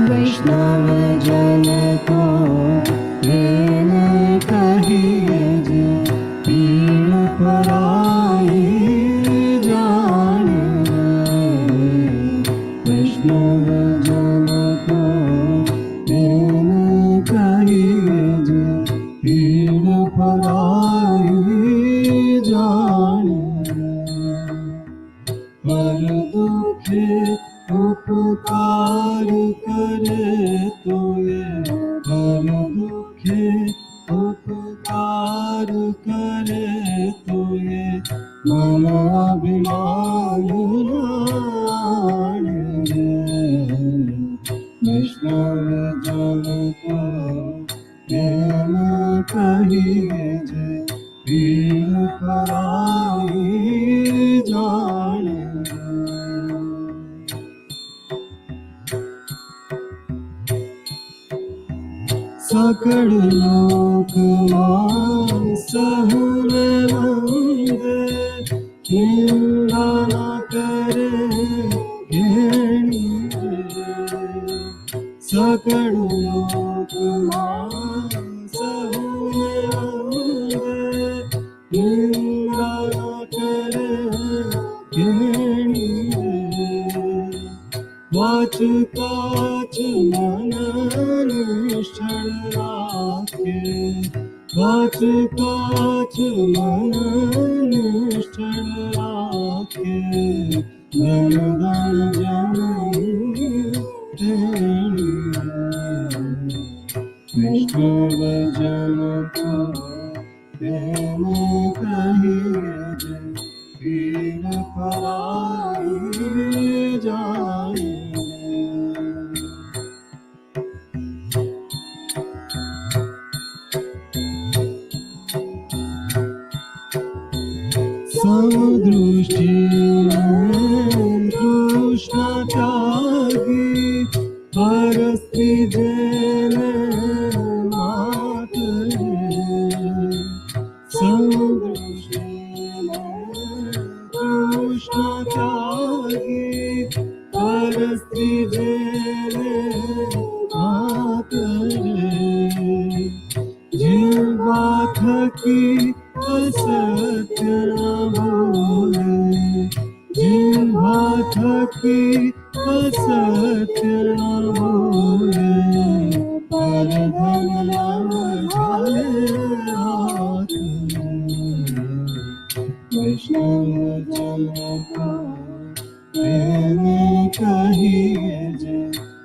वैष्णव जन को प्रेम कहिए जे, पीर पराई जाने। वैष्णव जन को प्रेम कहिए जे, पीर पराई जाने। पर दुखे उपकार करे तो ये, पर दुखे उपकार करे तो ये, मन अभिमान लाने। वैष्णव जन को प्रेम कहिए जे, पीर पराई जाने। सकल लोक मान सहुर वंदे, निंदा न करे घेणी रे। सकल लोक मान सहुर वंदे, निंदा न करे घेणी रे। वाच काच मन निष्ठल राखे, वाच काच मन निष्ठल राखे। धन धन जननी तेरी। वैष्णव जन को प्रेम कहिए जे, पीर पराई जाने। समदृष्टि में कृष्ण त्यागी, परस्त्री जेने मात रे। समदृष्टि में कृष्ण त्यागी, परस्त्री जेने मात रे। जिह्वा थकी असत्य न बोले, जिह्वा थकी असत्य न बोले। पर धन नाम झाले हाथ। वैष्णव जन को प्रेम कहिए जे,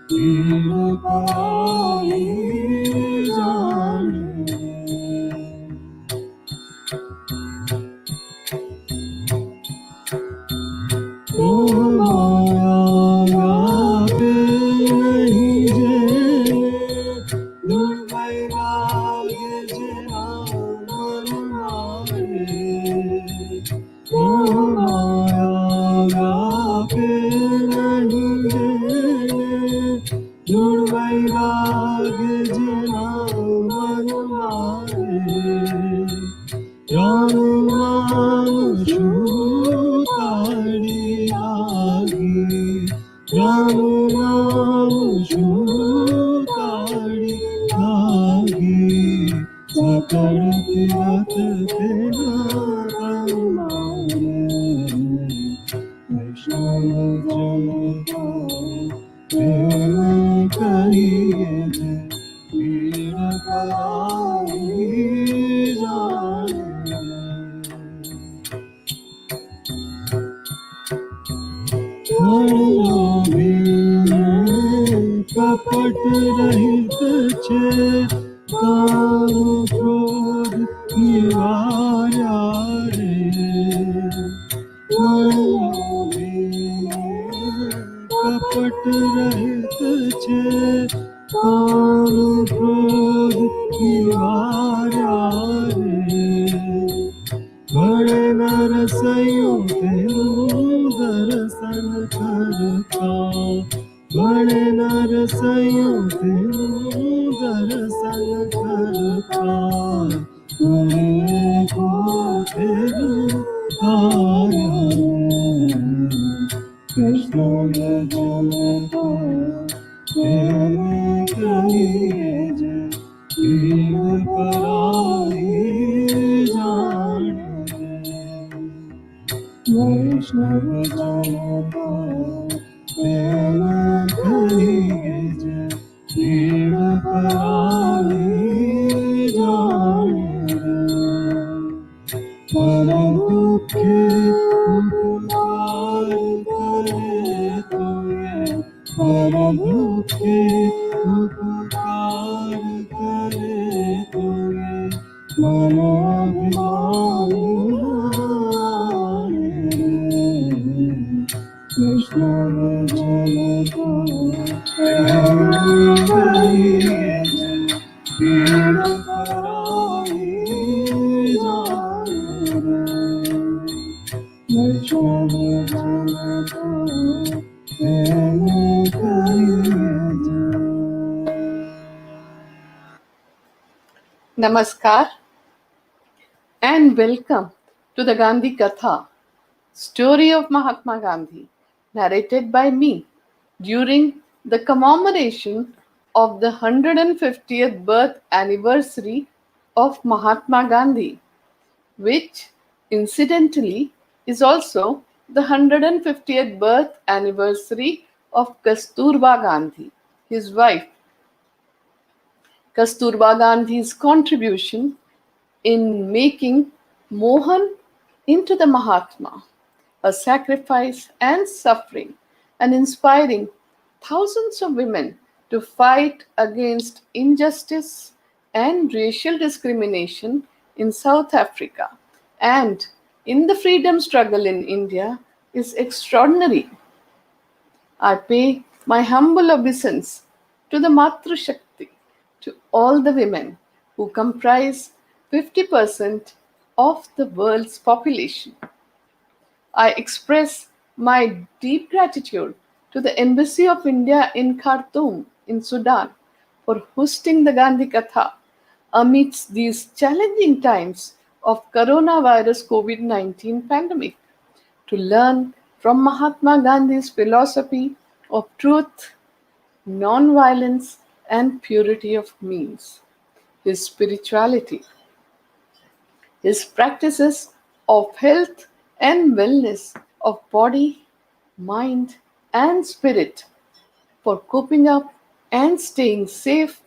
पीर पराई जाने। माया पे नहीं जेने, दुर्वैराग्य जना मन मारे। माया पे नहीं जेने, दुर्वैराग्य जना मन मारे। राम नाम छूताड़ी लागी, राम नाम छूताड़ी लागी। सकल तीरथ के नाम मारे। वैष्णव जन को प्रेम कहिए जे, पीर पराई जाने। लोभी कपट रहित छे, काम क्रोध निवार्या रे। लोभी कपट रहित छे, काम क्रोध निवार्या रे। बड़े नर सयो तेरू दर्शन करता, बड़े नर सयो तेरू दर्शन करता। बड़े को तेरू आया। कृष्ण भजन को तेने कहिए जय, पीड़ पराई जान रे। वैष्णव जन को तेने कहिए जय, पीड़ पराई जान रे। परम दुखे उपकार करे तो ये, परम दुखे उपकार करे तो ये, मन अभिमानी रे। कृष्ण भजन को तेने कहिए जय, पीड़ पराई जान रे। कृष्ण भजन को तेने कहिए जय। Namaskar and welcome to the Gandhi Katha, story of Mahatma Gandhi, narrated by me during the commemoration of the 150th birth anniversary of Mahatma Gandhi, which incidentally is also the 150th birth anniversary of Kasturba Gandhi, his wife. Kasturba Gandhi's contribution in making Mohan into the Mahatma, a sacrifice and suffering, and inspiring thousands of women to fight against injustice and racial discrimination in South Africa and in the freedom struggle in India is extraordinary. I pay my humble obeisance to the Matru Shakti, to all the women who comprise 50% of the world's population. I express my deep gratitude to the Embassy of India in Khartoum, in Sudan, for hosting the Gandhi Katha amidst these challenging times of coronavirus COVID-19 pandemic to learn from Mahatma Gandhi's philosophy of truth, non-violence, and purity of means, his spirituality, his practices of health and wellness of body, mind, and spirit for coping up and staying safe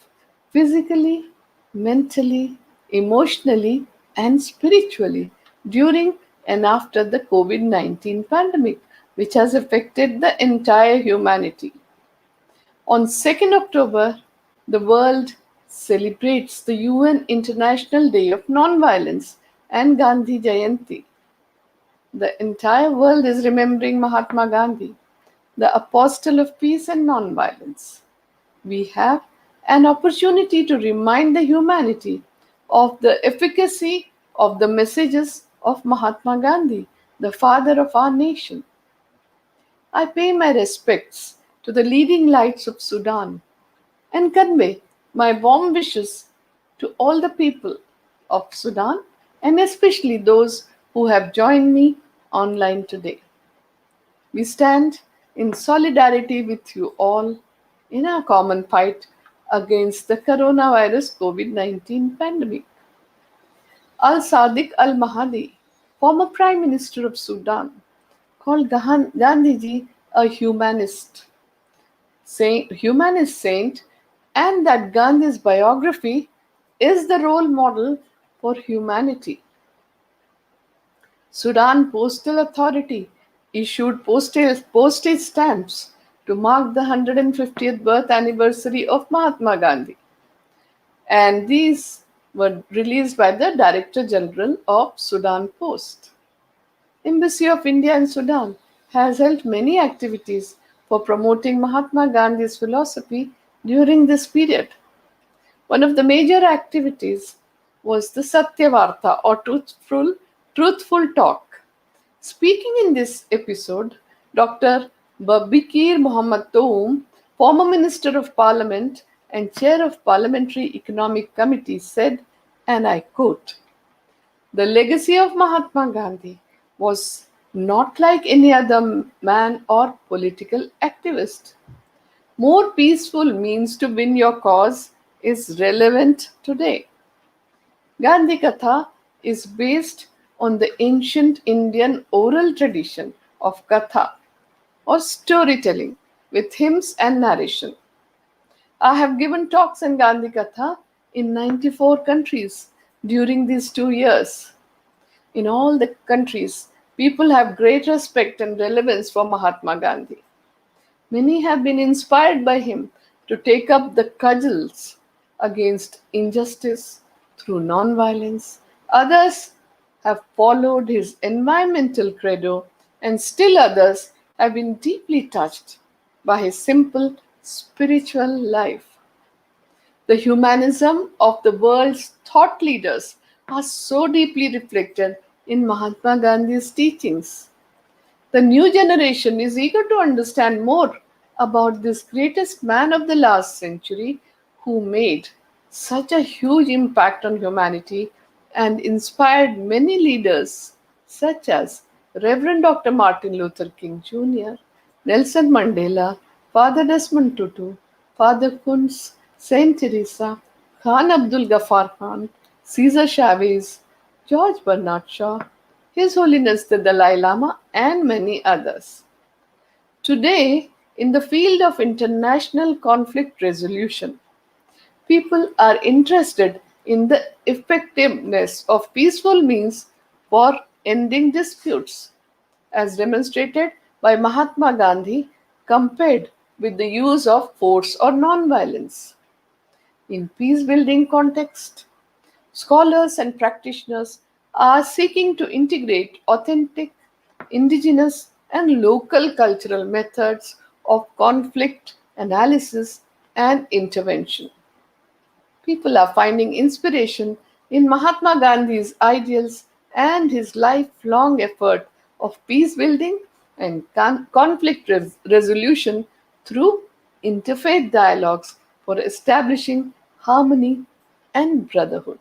physically, mentally, emotionally, and spiritually during and after the COVID 19 pandemic, which has affected the entire humanity. On 2nd October, the world celebrates the UN International Day of Nonviolence and Gandhi Jayanti. The entire world is remembering Mahatma Gandhi, the apostle of peace and nonviolence. We have an opportunity to remind the humanity of the efficacy of the messages of Mahatma Gandhi, the father of our nation. I pay my respects to the leading lights of Sudan and convey my warm wishes to all the people of Sudan and especially those who have joined me online today. We stand in solidarity with you all in our common fight against the coronavirus COVID 19 pandemic. Al Sadiq Al Mahdi, former Prime Minister of Sudan, called Gandhiji a humanist saint, and that Gandhi's biography is the role model for humanity. Sudan Postal Authority issued postage stamps to mark the 150th birth anniversary of Mahatma Gandhi, and these were released by the Director General of Sudan Post. Embassy of India in Sudan has held many activities for promoting Mahatma Gandhi's philosophy during this period. One of the major activities was the Satyavarta or truthful talk. Speaking in this episode, Dr. Babikir Muhammad Toum, former Minister of Parliament and Chair of Parliamentary Economic Committee, said, and I quote, "The legacy of Mahatma Gandhi was not like any other man or political activist. More peaceful means to win your cause is relevant today. Gandhi Katha is based on the ancient Indian oral tradition of Katha or storytelling with hymns and narration. I have given talks in Gandhi Katha in 94 countries during these 2 years. In all the countries, people have great respect and relevance for Mahatma Gandhi. Many have been inspired by him to take up the cudgels against injustice through nonviolence. Others have followed his environmental credo, and still others have been deeply touched by his simple spiritual life. The humanism of the world's thought leaders are so deeply reflected in Mahatma Gandhi's teachings. The new generation is eager to understand more about this greatest man of the last century who made such a huge impact on humanity and inspired many leaders such as Reverend Dr. Martin Luther King Jr., Nelson Mandela, Father Desmond Tutu, Father Kunz, Saint Teresa, Khan Abdul Ghaffar Khan, Caesar Chavez, George Bernard Shaw, His Holiness the Dalai Lama, and many others. Today, in the field of international conflict resolution, people are interested in the effectiveness of peaceful means for ending disputes, as demonstrated by Mahatma Gandhi compared with the use of force or nonviolence. In peace building context, scholars and practitioners are seeking to integrate authentic, indigenous, and local cultural methods of conflict analysis and intervention. People are finding inspiration in Mahatma Gandhi's ideals and his lifelong effort of peace building and conflict resolution through interfaith dialogues for establishing harmony and brotherhood.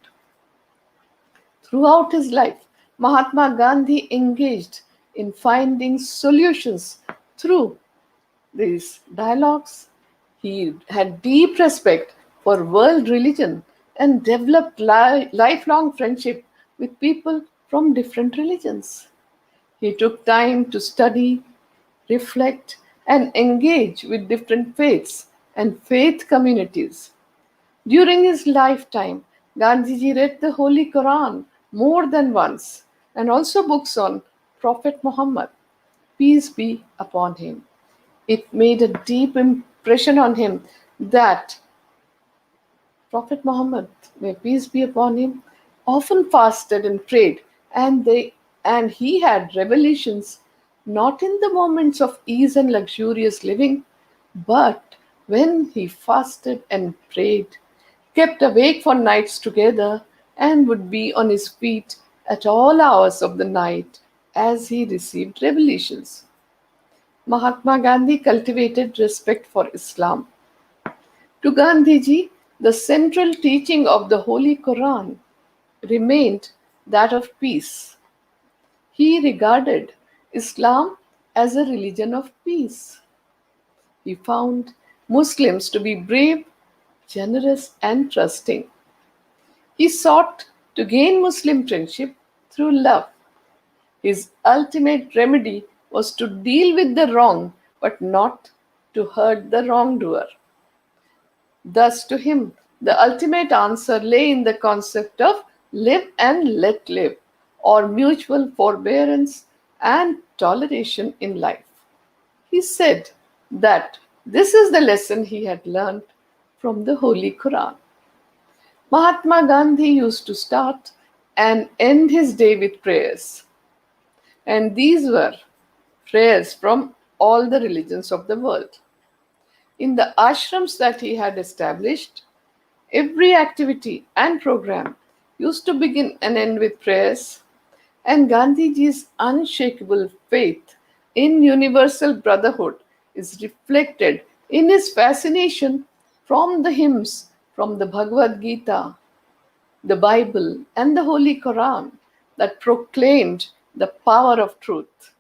Throughout his life, Mahatma Gandhi engaged in finding solutions through these dialogues. He had deep respect for world religion and developed lifelong friendship with people from different religions. He took time to study, reflect, and engage with different faiths and faith communities. During his lifetime, Gandhiji read the Holy Quran more than once and also books on Prophet Muhammad, peace be upon him. It made a deep impression on him that Prophet Muhammad, may peace be upon him, often fasted and prayed, and he had revelations not in the moments of ease and luxurious living, but when he fasted and prayed, kept awake for nights together, and would be on his feet at all hours of the night as he received revelations. Mahatma Gandhi cultivated respect for Islam. To Gandhiji, the central teaching of the Holy Quran remained that of peace. He regarded Islam as a religion of peace. He found Muslims to be brave, generous, and trusting. He sought to gain Muslim friendship through love. His ultimate remedy was to deal with the wrong but not to hurt the wrongdoer. Thus, to him, the ultimate answer lay in the concept of live and let live, or mutual forbearance and toleration in life. He said that this is the lesson he had learned from the Holy Quran. Mahatma Gandhi used to start and end his day with prayers, and these were prayers from all the religions of the world. In the ashrams that he had established, every activity and program used to begin and end with prayers, and Gandhiji's unshakable faith in universal brotherhood is reflected in his fascination from the hymns from the Bhagavad Gita, the Bible, and the Holy Quran that proclaimed the power of truth.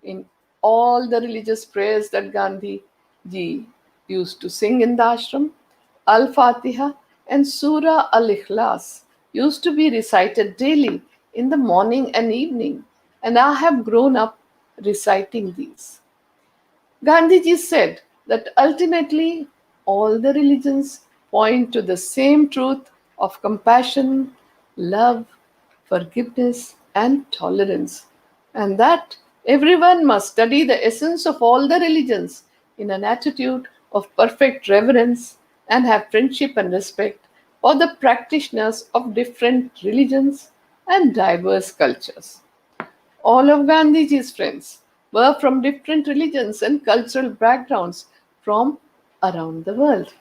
in all the religious prayers that Gandhi ji used to sing in the ashram. Al Fatiha and Surah Al Ikhlas used to be recited daily in the morning and evening, and I have grown up reciting these. Gandhiji said that ultimately all the religions point to the same truth of compassion, love, forgiveness, and tolerance, and that everyone must study the essence of all the religions in an attitude of perfect reverence and have friendship and respect for the practitioners of different religions and diverse cultures. All of Gandhiji's friends were from different religions and cultural backgrounds from around the world.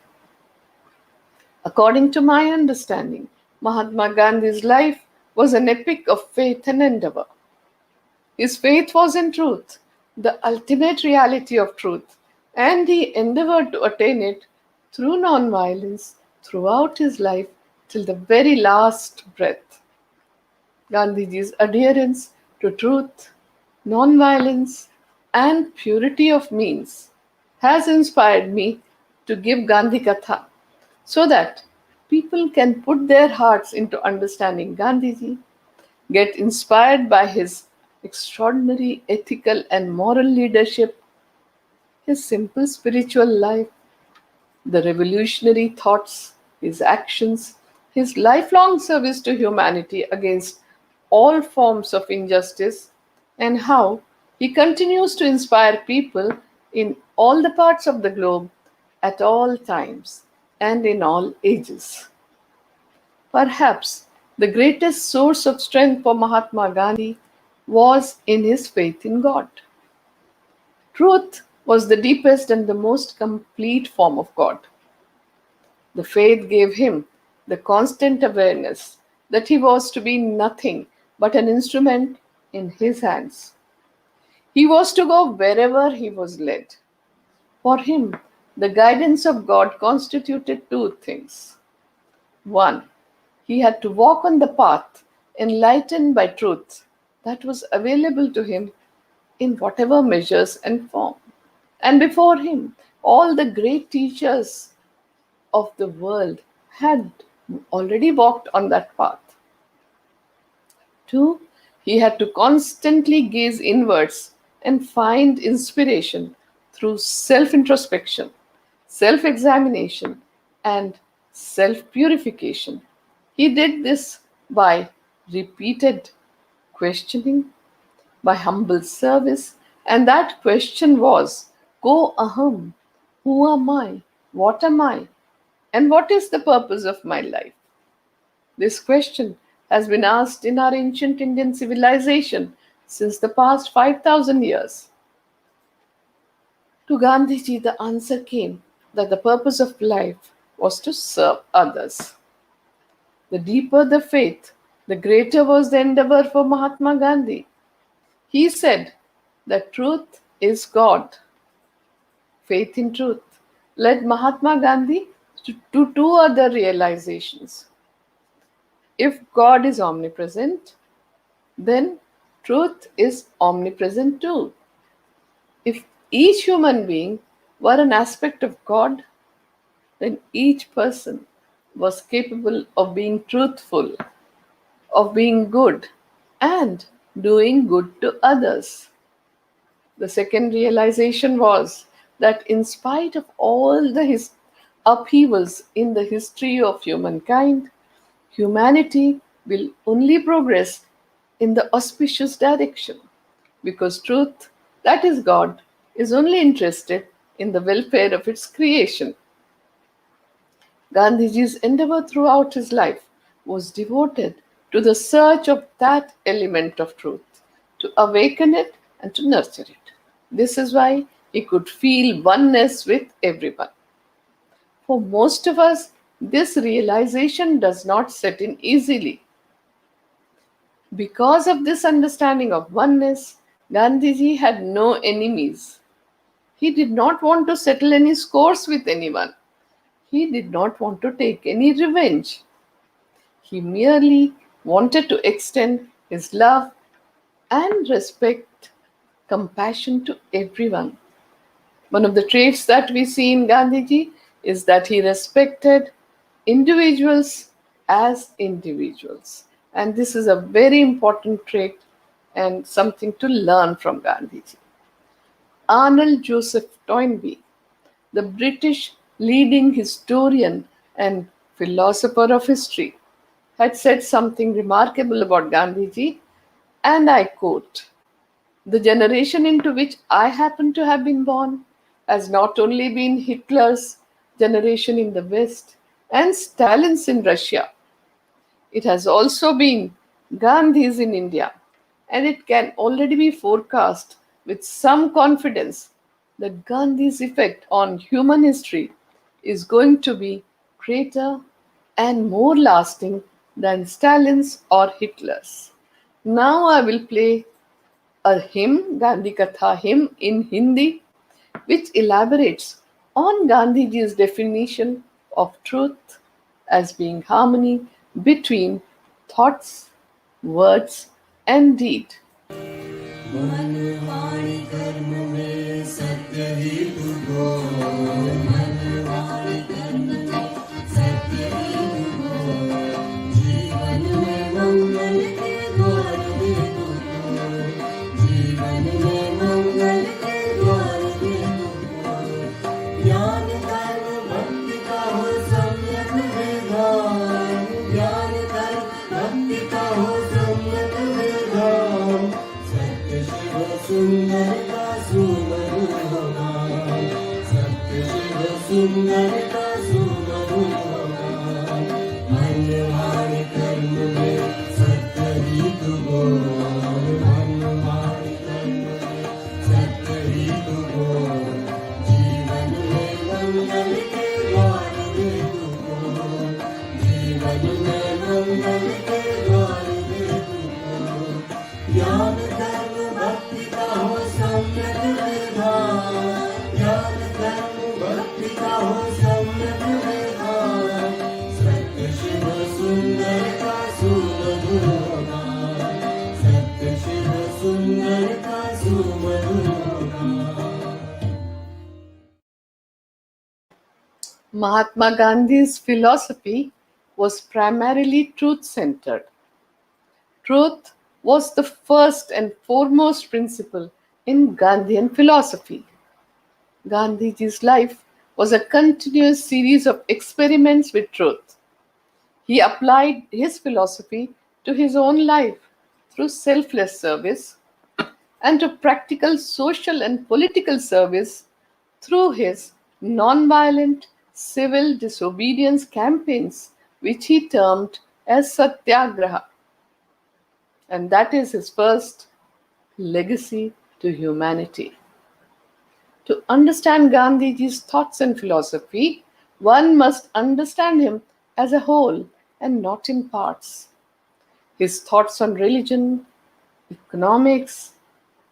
According to my understanding, Mahatma Gandhi's life was an epic of faith and endeavor. His faith was in truth, the ultimate reality of truth, and he endeavored to attain it through non-violence throughout his life till the very last breath. Gandhiji's adherence to truth, non-violence, and purity of means has inspired me to give Gandhi Katha so that people can put their hearts into understanding Gandhiji, get inspired by his extraordinary ethical and moral leadership, his simple spiritual life, the revolutionary thoughts, his actions, his lifelong service to humanity against all forms of injustice, and how he continues to inspire people in all the parts of the globe at all times and in all ages. Perhaps the greatest source of strength for Mahatma Gandhi was in his faith in God. Truth was the deepest and the most complete form of God. The faith gave him the constant awareness that he was to be nothing but an instrument in his hands. He was to go wherever he was led. For him, the guidance of God constituted two things. One, he had to walk on the path enlightened by truth that was available to him in whatever measures and form. And before him, all the great teachers of the world had already walked on that path. Two, he had to constantly gaze inwards and find inspiration through self introspection, self examination, and self purification. He did this by repeated questioning, by humble service, and that question was Ko Aham, who am I? What am I? And what is the purpose of my life? This question has been asked in our ancient Indian civilization since the past 5,000 years. To Gandhiji, the answer came that the purpose of life was to serve others. The deeper the faith, the greater was the endeavor for Mahatma Gandhi. He said that truth is God. Faith in truth led Mahatma Gandhi to two other realizations. If God is omnipresent, then truth is omnipresent too. If each human being were an aspect of God, then each person was capable of being truthful, of being good, and doing good to others. The second realization was that in spite of all the upheavals in the history of humankind, humanity will only progress in the auspicious direction because truth, that is God, is only interested in the welfare of its creation. Gandhiji's endeavor throughout his life was devoted to the search of that element of truth, to awaken it and to nurture it. This is why he could feel oneness with everyone. For most of us, this realization does not set in easily. Because of this understanding of oneness, Gandhiji had no enemies. He did not want to settle any scores with anyone. He did not want to take any revenge. He merely wanted to extend his love and respect compassion to everyone. One of the traits that we see in Gandhiji is that he respected individuals as individuals. And this is a very important trait and something to learn from Gandhiji. Arnold Joseph Toynbee, the British leading historian and philosopher of history, had said something remarkable about Gandhiji, and I quote: "The generation into which I happen to have been born has not only been Hitler's generation in the West and Stalin's in Russia, it has also been Gandhi's in India, and it can already be forecast with some confidence that Gandhi's effect on human history is going to be greater and more lasting than Stalin's or Hitler's." Now I will play a hymn, Gandhi Katha hymn in Hindi, which elaborates on Gandhiji's definition of truth as being harmony between thoughts, words, and deed. मन वाणी कर्म में सत्य ही तू बोल, मन वाणी कर्म में सत्य ही तू बोल, जीवन में मंगल के द्वार दे तू खोल, जीवन में मंगल के द्वार दे तू खोल, ज्ञान कर्म भक्ति का हो सम्यक विधान, ज्ञान कर्म भक्ति का हो सम्यक विधान, सत्य शिव सुंदर का सुमधुर होगा, सत्य शिव सुंदर का सुमधुर होगा, मन वाणी कर्म में सत्य ही तू बोल, मन वाणी कर्म में सत्य ही तू बोल, जीवन में मंगल के द्वार दे तू खोल, जीवन में मंगल के द्वार दे तू खोल, ज्ञान कर्म भक्ति का हो सम्यक विधान, ज्ञान कर्म भक्ति का हो सम्यक विधान, सत्य शिव सुंदर का सुमधुर होगा, सत्य शिव सुंदर का सुमधुर होगा। Mahatma Gandhi's philosophy was primarily truth centered. Truth was the first and foremost principle in Gandhian philosophy. Gandhiji's life was a continuous series of experiments with truth. He applied his philosophy to his own life through selfless service and to practical social and political service through his non-violent civil disobedience campaigns, which he termed as satyagraha. And that is his first legacy to humanity. To understand Gandhiji's thoughts and philosophy, one must understand him as a whole and not in parts. His thoughts on religion, economics,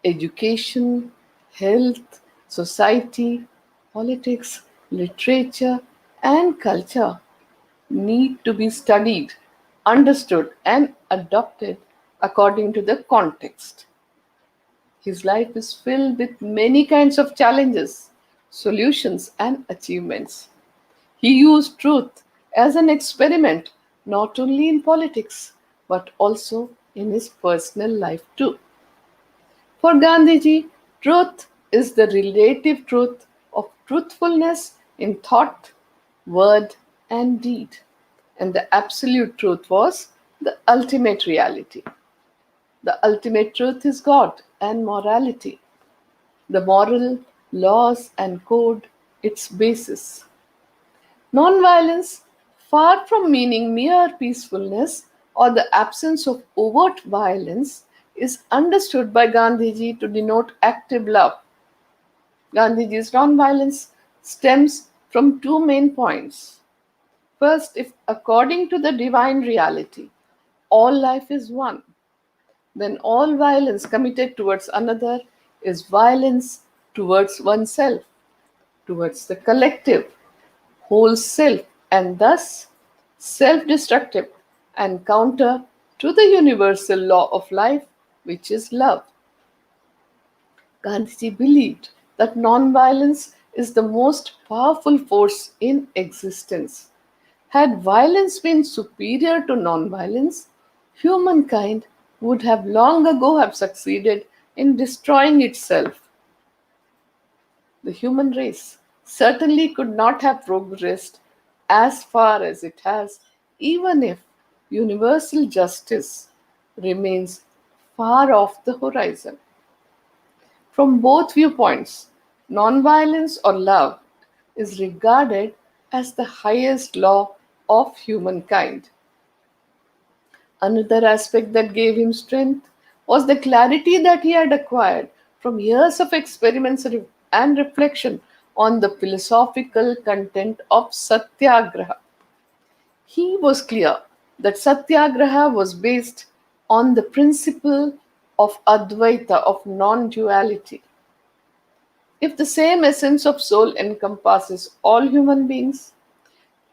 education, health, society, politics, literature, and culture need to be studied, understood, and adopted according to the context. His life is filled with many kinds of challenges, solutions, and achievements. He used truth as an experiment not only in politics but also in his personal life too. For Gandhiji, truth is the relative truth of truthfulness in thought, word, and deed. And the absolute truth was the ultimate reality. The ultimate truth is God and morality. The moral laws and code, its basis. Nonviolence, far from meaning mere peacefulness or the absence of overt violence, is understood by Gandhiji to denote active love. Gandhiji's nonviolence stems from two main points. First, if according to the divine reality, all life is one, then all violence committed towards another is violence towards oneself, towards the collective, whole self, and thus self destructive and counter to the universal law of life, which is love. Gandhiji believed that non-violence is the most powerful force in existence. Had violence been superior to non-violence, humankind would have long ago have succeeded in destroying itself. The human race certainly could not have progressed as far as it has, even if universal justice remains far off the horizon. From both viewpoints, nonviolence or love is regarded as the highest law of humankind. Another aspect that gave him strength was the clarity that he had acquired from years of experiments and reflection on the philosophical content of Satyagraha. He was clear that Satyagraha was based on the principle of Advaita, of non duality. If the same essence of soul encompasses all human beings,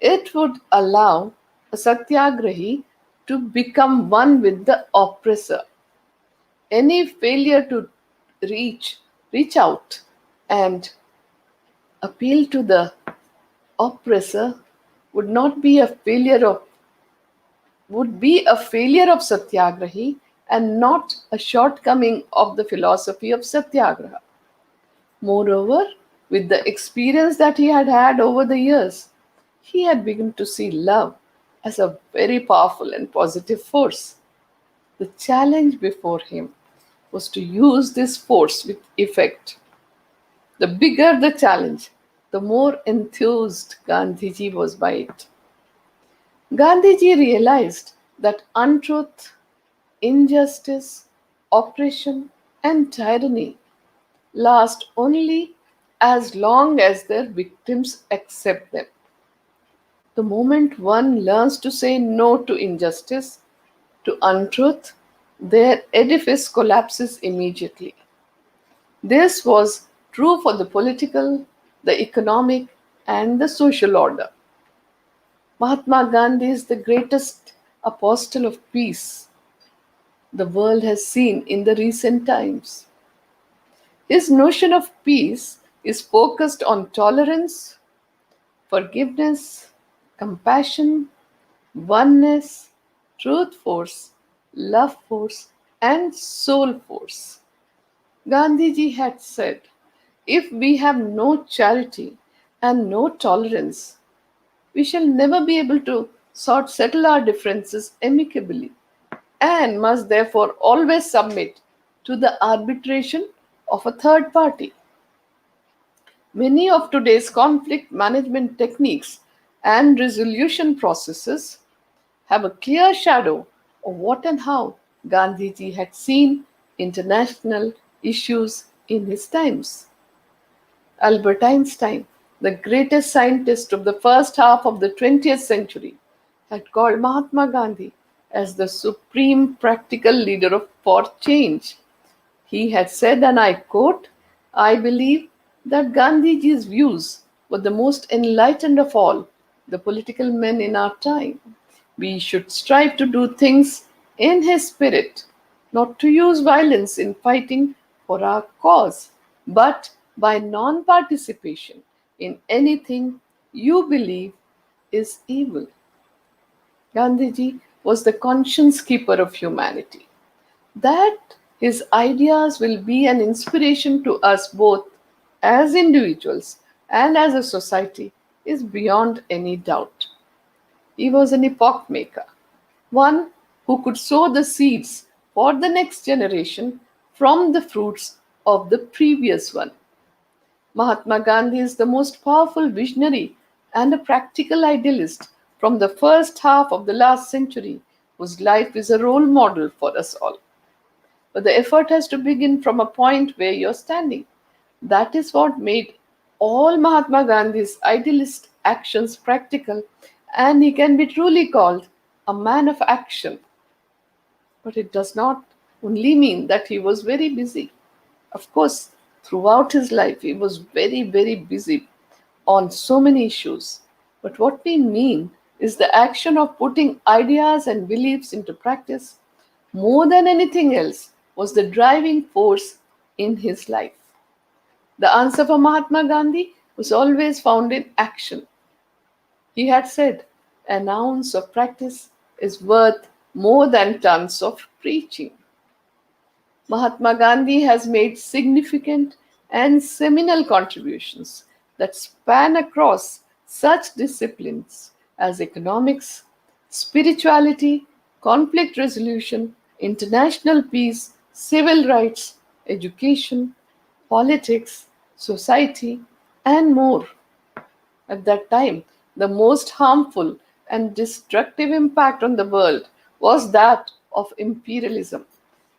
it would allow a Satyagrahi to become one with the oppressor. Any failure to reach reach out and appeal to the oppressor would not be a failure of would be a failure of Satyagrahi and not a shortcoming of the philosophy of Satyagraha. Moreover, with the experience that he had had over the years, he had begun to see love as a very powerful and positive force. The challenge before him was to use this force with effect. The bigger the challenge, the more enthused Gandhiji was by it. Gandhiji realized that untruth, injustice, oppression, and tyranny last only as long as their victims accept them. The moment one learns to say no to injustice, to untruth, their edifice collapses immediately. This was true for the political, the economic, and the social order. Mahatma Gandhi is the greatest apostle of peace the world has seen in the recent times. His notion of peace is focused on tolerance, forgiveness, compassion, oneness, truth force, love force, and soul force. Gandhiji had said, if we have no charity and no tolerance, we shall never be able to settle our differences amicably and must therefore always submit to the arbitration of a third party. Many of today's conflict management techniques and resolution processes have a clear shadow of what and how Gandhiji had seen international issues in his times. Albert Einstein, the greatest scientist of the first half of the 20th century, had called Mahatma Gandhi as the supreme practical leader for change. He had said, and I quote, I believe that Gandhiji's views were the most enlightened of all the political men in our time. We should strive to do things in his spirit, not to use violence in fighting for our cause, but by non participation in anything you believe is evil. Gandhiji was the conscience keeper of humanity. That his ideas will be an inspiration to us both as individuals and as a society is beyond any doubt. He was an epoch maker, one who could sow the seeds for the next generation from the fruits of the previous one. Mahatma Gandhi is the most powerful visionary and a practical idealist from the first half of the last century, whose life is a role model for us all. But the effort has to begin from a point where you're standing. That is what made all Mahatma Gandhi's idealist actions practical, and he can be truly called a man of action. But it does not only mean that he was very busy. Of course, throughout his life, he was very, very busy on so many issues. But what we mean is the action of putting ideas and beliefs into practice more than anything else was the driving force in his life. The answer for Mahatma Gandhi was always found in action. He had said, "An ounce of practice is worth more than tons of preaching." Mahatma Gandhi has made significant and seminal contributions that span across such disciplines as economics, spirituality, conflict resolution, international peace, civil rights, education, politics, society, and more. At that time, the most harmful and destructive impact on the world was that of imperialism,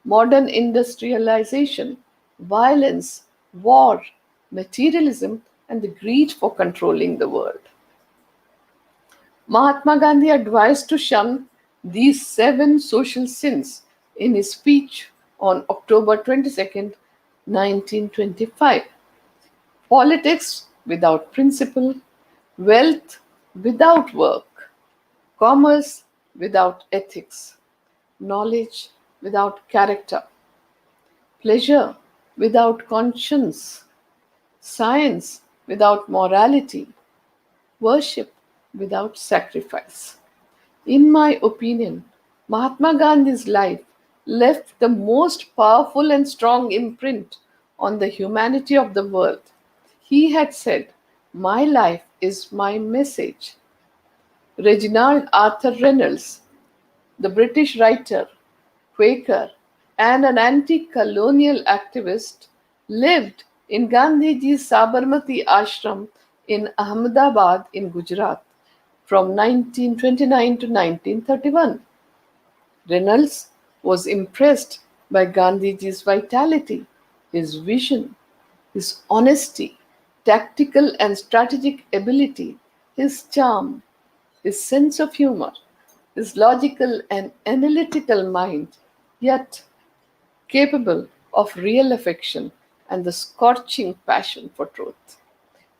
modern industrialization, violence, war, materialism, and the greed for controlling the world. Mahatma Gandhi advised to shun these seven social sins in his speech on October 22nd, 1925. Politics without principle, wealth without work, commerce without ethics, knowledge without character, pleasure without conscience, science without morality, worship without sacrifice. In my opinion, Mahatma Gandhi's life left the most powerful and strong imprint on the humanity of the world. He had said, "My life is my message." Reginald Arthur Reynolds, the British writer, Quaker, and an anti colonial activist, lived in Gandhiji's Sabarmati ashram in Ahmedabad in Gujarat from 1929 to 1931. Reynolds was impressed by Gandhiji's vitality, his vision, his honesty, tactical and strategic ability, his charm, his sense of humor, his logical and analytical mind, yet capable of real affection and the scorching passion for truth.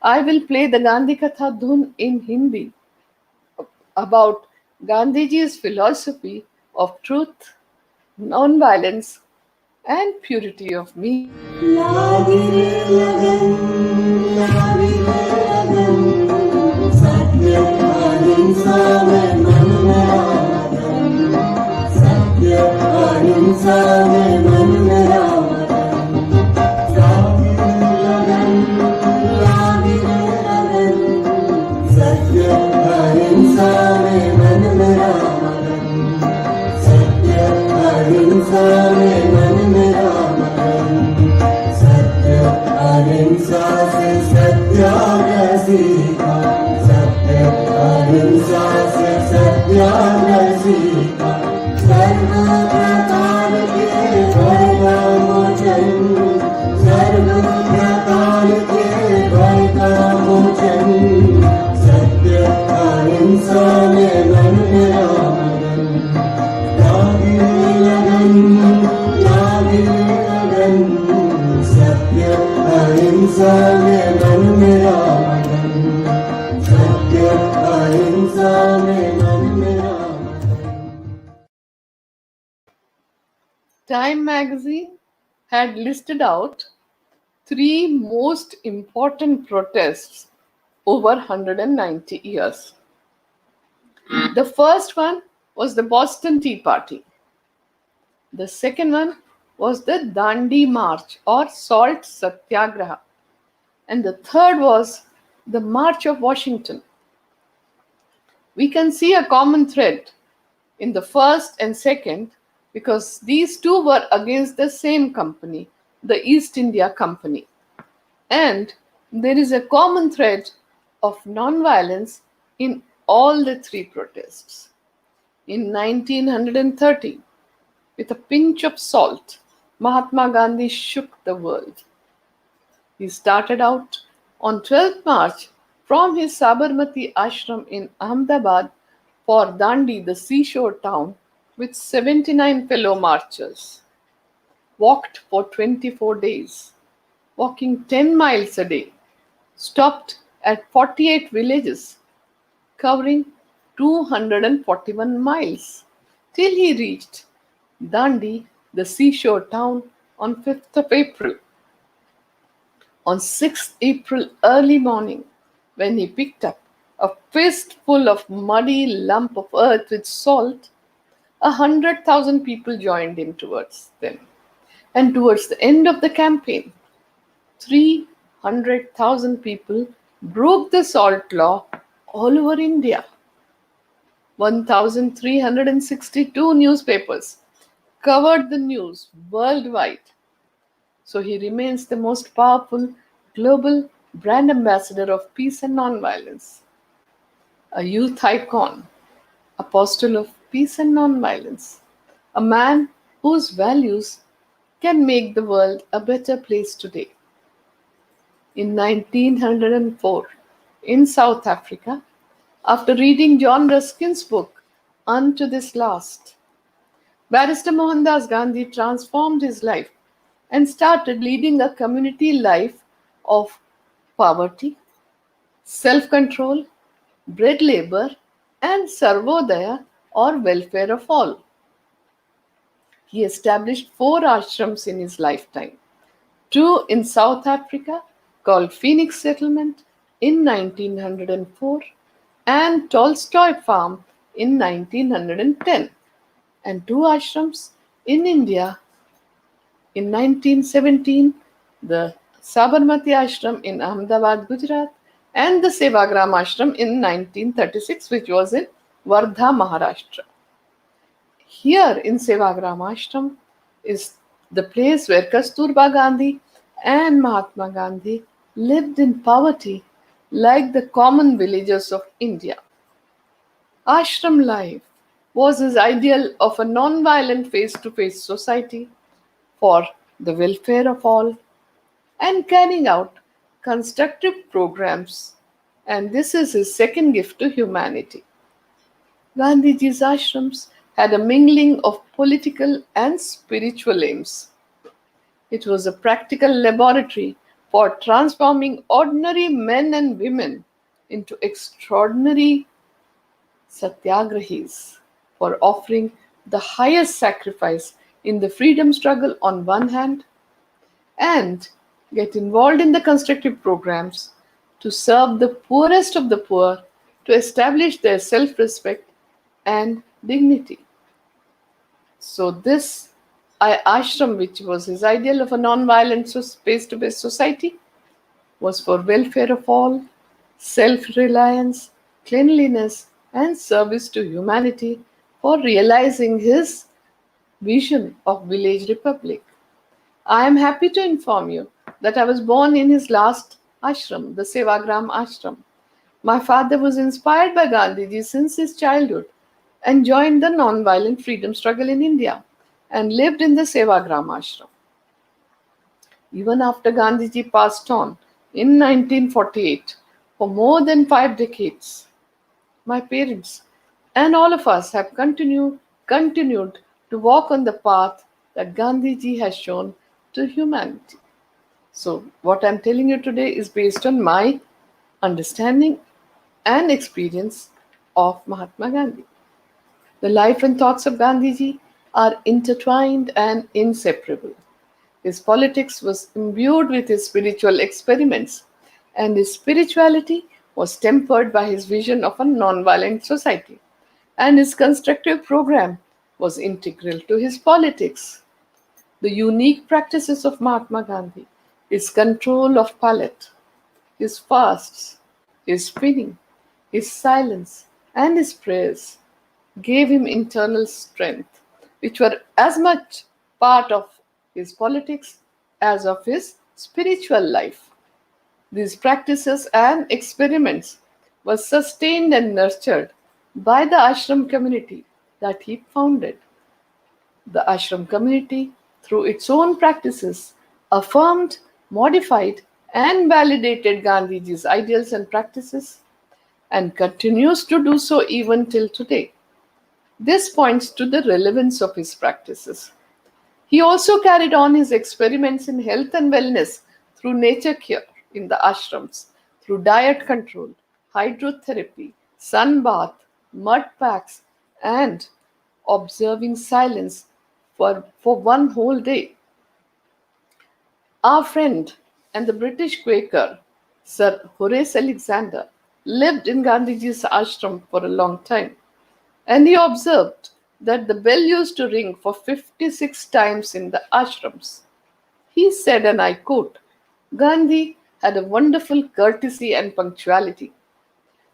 I will play the Gandhi Katha dhun in Hindi about Gandhiji's philosophy of truth, non-violence, and purity of meaning. लागी रे लगन लागी रे लगन सत्य अहिंसा में मन मेरा मगन सत्य अहिंसा में मन मेरा मगन लागी रे लगन लागी रे लगन सत्य अहिंसा में मन मेरा मगन सत्य अहिंसा में मन मेरा मगन सत्य अहिंसा से सत्याग्रह सीखा सत्य अहिंसा से सत्याग्रह सीखा सर्व प्रकार के भय का मोचन सर्व प्रकार के भय का मोचन सत्य अहिंसा में मन मेरा मगन लागी रे लगन लागी रे लगन सत्य अहिंसा में मन मेरा मगन सत्य अहिंसा में मन मेरा मगन Time magazine had listed out three most important protests over 190 years. The first one was the Boston Tea Party. The second one was the Dandi March or Salt Satyagraha. And the third was the March of Washington. We can see a common thread in the first and second because these two were against the same company, the East India Company. And there is a common thread of non-violence in all the three protests. In 1930, with a pinch of salt, Mahatma Gandhi shook the world. He started out on 12th March from his Sabarmati ashram in Ahmedabad for Dandi, the seashore town, with 79 fellow marchers. Walked for 24 days, walking 10 miles a day, stopped at 48 villages, covering 241 miles, till he reached Dandi, the seashore town, on 5th of April. On 6th April early morning, when he picked up a fistful of muddy lump of earth with salt, 100,000 people joined him towards them. And towards the end of the campaign, 300,000 people broke the salt law all over India. 1,362 newspapers covered the news worldwide. So he remains the most powerful global brand ambassador of peace and nonviolence, a youth icon, apostle of peace and nonviolence, a man whose values can make the world a better place today. In 1904, in South Africa, after reading John Ruskin's book, Unto This Last, Barrister Mohandas Gandhi transformed his life and started leading a community life of poverty, self control, bread labor, and Sarvodaya or welfare of all. He established four ashrams in his lifetime, two in South Africa called Phoenix Settlement in 1904 and Tolstoy Farm in 1910, and two ashrams in India in 1917, the Sabarmati Ashram in Ahmedabad, Gujarat, and the Sevagram Ashram in 1936, which was in Wardha, Maharashtra. Here in Sevagram Ashram is the place where Kasturba Gandhi and Mahatma Gandhi lived in poverty like the common villagers of India. Ashram life was his ideal of a non-violent face-to-face society for the welfare of all and carrying out constructive programs. And this is his second gift to humanity. Gandhiji's ashrams had a mingling of political and spiritual aims. It was a practical laboratory for transforming ordinary men and women into extraordinary satyagrahis, for offering the highest sacrifice in the freedom struggle on one hand and get involved in the constructive programs to serve the poorest of the poor, to establish their self respect and dignity. So, this ashram, which was his ideal of a non-violent face-to-face society, was for welfare of all, self-reliance, cleanliness, and service to humanity, for realizing his vision of village republic. I am happy to inform you that I was born in his last ashram, the Sevagram ashram. My father was inspired by Gandhiji since his childhood and joined the non-violent freedom struggle in India and lived in the Sevagram ashram. Even after Gandhiji passed on in 1948, for more than 5 decades, my parents and all of us have continued to walk on the path that Gandhiji has shown to humanity. So, what I'm telling you today is based on my understanding and experience of Mahatma Gandhi. The life and thoughts of Gandhiji are intertwined and inseparable. His politics was imbued with his spiritual experiments, and his spirituality was tempered by his vision of a non-violent society, and his constructive program was integral to his politics. The unique practices of Mahatma Gandhi, his control of palate, his fasts, his spinning, his silence, and his prayers gave him internal strength, which were as much part of his politics as of his spiritual life. These practices and experiments were sustained and nurtured by the ashram community that he founded. The ashram community, through its own practices, affirmed, modified, and validated Gandhiji's ideals and practices and continues to do so even till today. This points to the relevance of his practices. He also carried on his experiments in health and wellness through nature cure in the ashrams, through diet control, hydrotherapy, sun bath, mud packs, and observing silence for one whole day. Our friend and the British Quaker Sir Horace Alexander lived in Gandhiji's ashram for a long time, and he observed that the bell used to ring for 56 times in the ashrams. He said, and I quote, Gandhi had a wonderful courtesy and punctuality.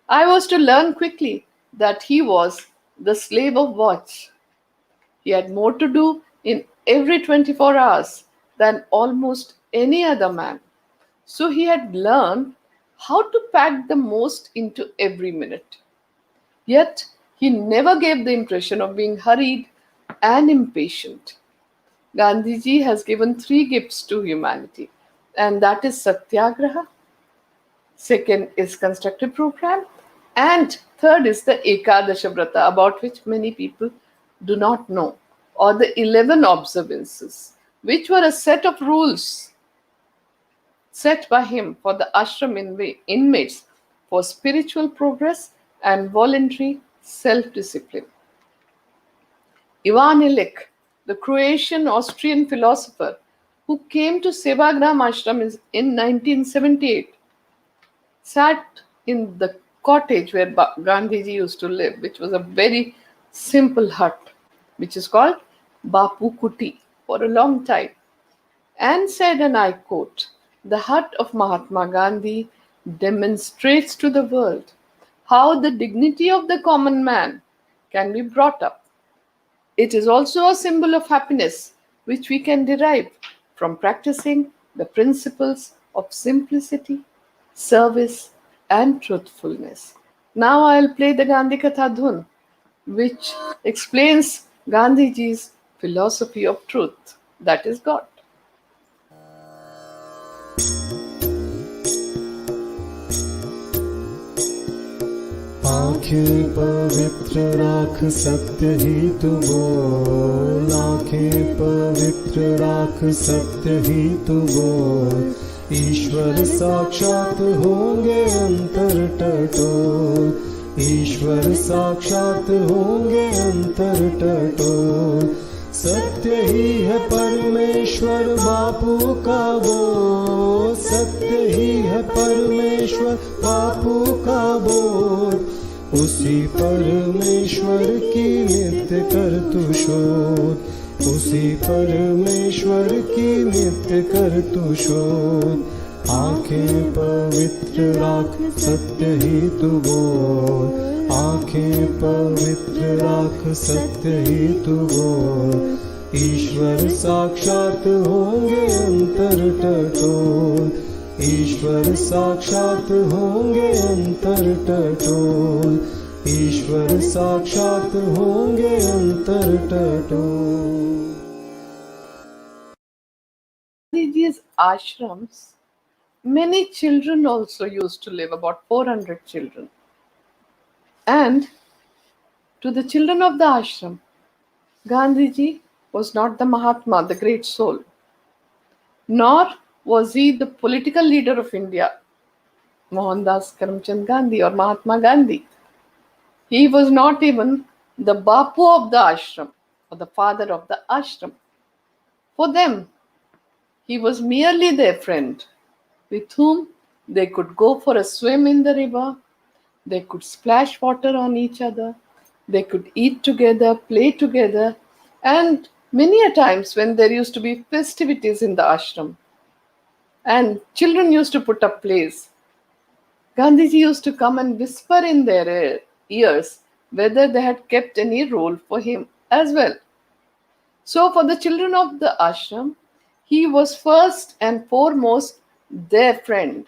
I was to learn quickly that he was the slave of watch. He had more to do in every 24 hours than almost any other man. So he had learned how to pack the most into every minute. Yet he never gave the impression of being hurried and impatient. Gandhiji has given three gifts to humanity, and that is Satyagraha, second is constructive program, and third is the Ekadasha Vrata, about which many people do not know, or the 11 observances, which were a set of rules set by him for the ashram inmates for spiritual progress and voluntary self discipline. Ivan Illich, the Croatian Austrian philosopher who came to Sevagram ashram in 1978, sat in the cottage where Gandhiji used to live, which was a very simple hut, which is called Bapu Kuti, for a long time, and said, and I quote, the hut of Mahatma Gandhi demonstrates to the world how the dignity of the common man can be brought up. It is also a symbol of happiness which we can derive from practicing the principles of simplicity, service, and truthfulness. Now I'll play the Gandhi Katha dhun, which explains Gandhiji's philosophy of truth, that is God. आँखें पवित्र राख सत्य ही तू बोल, आँखें पवित्र राख सत्य ही तू बोल, ईश्वर साक्षात होंगे अंतर टटोल, ईश्वर साक्षात होंगे अंतर टटोल, सत्य ही है परमेश्वर बापू का बोल, सत्य ही है परमेश्वर बापू का बोल, उसी परमेश्वर की नित्य कर तू शोध, उसी परमेश्वर की नित्य कर तू शोध, आँखें पवित्र राख सत्य ही तू बोल, आँखें पवित्र राख सत्य ही तू बोल, ईश्वर साक्षात होंगे अंतर टटोल, ईश्वर साक्षात होंगे अंतर टटोल, ईश्वर साक्षात होंगे अंतर टटोल. Gandhiji's ashrams, many children also used to live, about 400 children. And to the children of the ashram, Gandhiji was not the Mahatma, the great soul, nor was he the political leader of India, Mohandas Karamchand Gandhi or Mahatma Gandhi. He was not even the Bapu of the ashram or the father of the ashram. For them, he was merely their friend with whom they could go for a swim in the river, they could splash water on each other, they could eat together, play together, and many a times when there used to be festivities in the ashram and children used to put up plays, Gandhiji used to come and whisper in their ears whether they had kept any role for him as well. So for the children of the ashram, he was first and foremost their friend,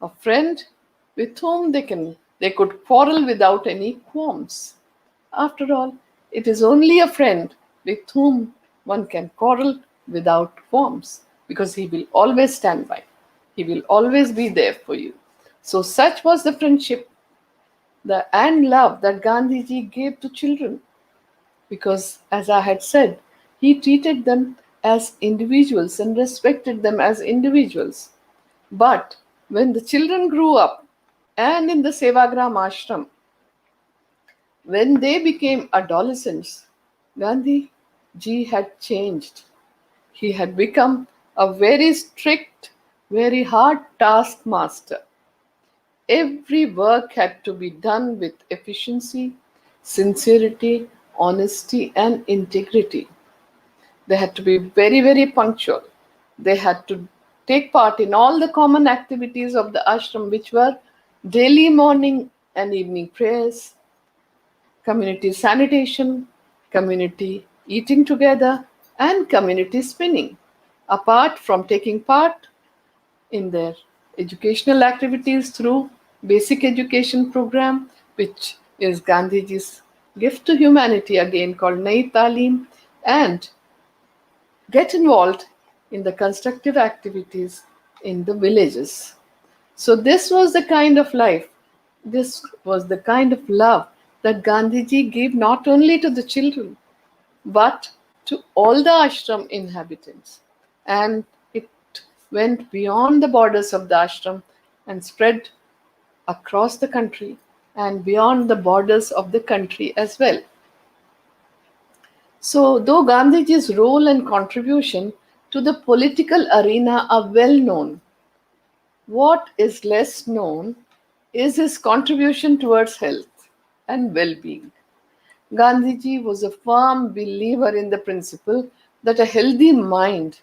a friend with whom they could quarrel without any qualms. After all, it is only a friend with whom one can quarrel without qualms, because he will always stand by. He will always be there for you. So such was the friendship and love that Gandhiji gave to children, because as I had said, he treated them as individuals and respected them as individuals. But when the children grew up and in the Sevagram ashram, when they became adolescents, Gandhi ji had changed. He had become a very strict very hard taskmaster. Every work had to be done with efficiency, sincerity, honesty, and integrity. They had to be very, very punctual. They had to take part in all the common activities of the ashram, which were daily morning and evening prayers, community sanitation, community eating together, and community spinning. Apart from taking part in their educational activities through basic education program, which is Gandhiji's gift to humanity, again called Nai Talim, and get involved in the constructive activities in the villages. So, this was the kind of life, this was the kind of love that Gandhiji gave not only to the children but to all the ashram inhabitants. And it went beyond the borders of the ashram and spread across the country and beyond the borders of the country as well. So, though Gandhiji's role and contribution to the political arena are well known, what is less known is his contribution towards health and well being. Gandhiji was a firm believer in the principle that a healthy mind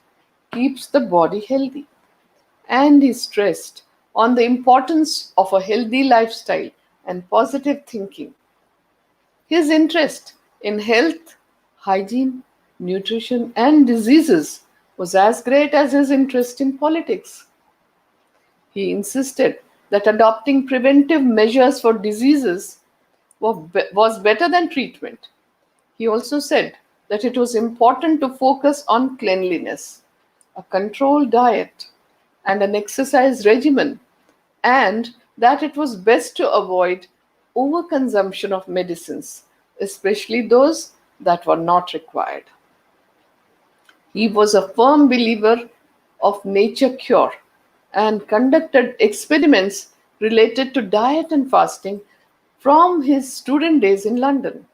keeps the body healthy, and he stressed on the importance of a healthy lifestyle and positive thinking. His interest in health, hygiene, nutrition, and diseases was as great as his interest in politics. He insisted that adopting preventive measures for diseases was better than treatment. He also said that it was important to focus on cleanliness, a controlled diet, and an exercise regimen, and that it was best to avoid overconsumption of medicines, especially those that were not required. He was a firm believer of nature cure and conducted experiments related to diet and fasting from his student days in London.